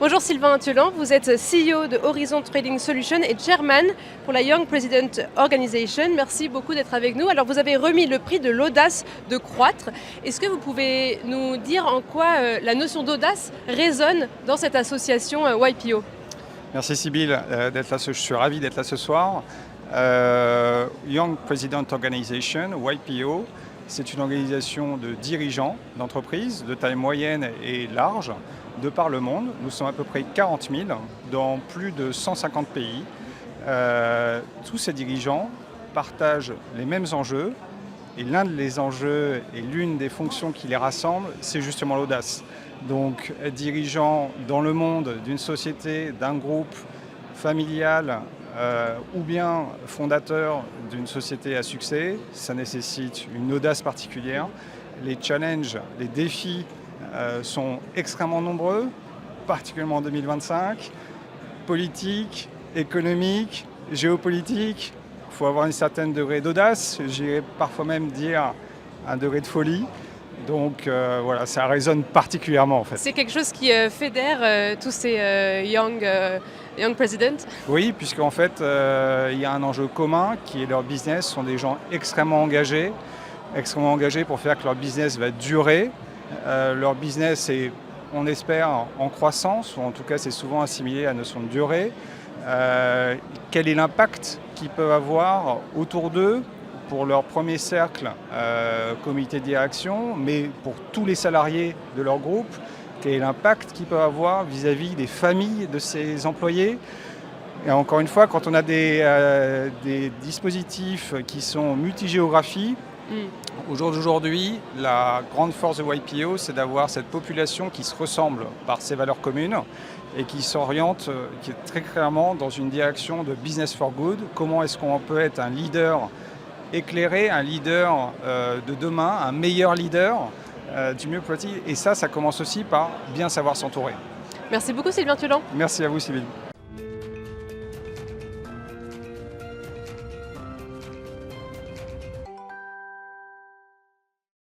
Bonjour Sylvain Thielan, vous êtes CEO de Horizon Trading Solutions et Chairman pour la Young President Organization. Merci beaucoup d'être avec nous. Alors vous avez remis le prix de l'audace de croître. Est-ce que vous pouvez nous dire en quoi la notion d'audace résonne dans cette association YPO? Merci Sybille d'être là. Je suis ravi d'être là ce soir. Young President Organization, YPO, c'est une organisation de dirigeants d'entreprises de taille moyenne et large de par le monde. Nous sommes à peu près 40 000 dans plus de 150 pays. Tous ces dirigeants partagent les mêmes enjeux et l'un des enjeux et l'une des fonctions qui les rassemble, c'est justement l'audace. Donc être dirigeant dans le monde d'une société, d'un groupe familial ou bien fondateur d'une société à succès, ça nécessite une audace particulière. Les challenges, les défis sont extrêmement nombreux, particulièrement en 2025, politiques, économiques, géopolitiques. Il faut avoir un certain degré d'audace, j'irais parfois même dire un degré de folie. Donc voilà, ça résonne particulièrement en fait. C'est quelque chose qui fédère tous ces young presidents? Oui, puisqu'en fait, il y a un enjeu commun qui est leur business. Ce sont des gens extrêmement engagés pour faire que leur business va durer. Leur business est, on espère, en croissance, ou en tout cas c'est souvent assimilé à la notion de durée. Quel est l'impact qu'ils peuvent avoir autour d'eux pour leur premier cercle, comité de direction, mais pour tous les salariés de leur groupe? Quel est l'impact qu'ils peuvent avoir vis-à-vis des familles de ces employés? Et encore une fois, quand on a des dispositifs qui sont multigéographie, au jour d'aujourd'hui, la grande force de YPO, c'est d'avoir cette population qui se ressemble par ses valeurs communes et qui s'oriente qui est très clairement dans une direction de business for good. Comment est-ce qu'on peut être un leader éclairé, un leader de demain, un meilleur leader du mieux possible. Et ça commence aussi par bien savoir s'entourer. Merci beaucoup Sylvain Thielan. Merci à vous Sylvie.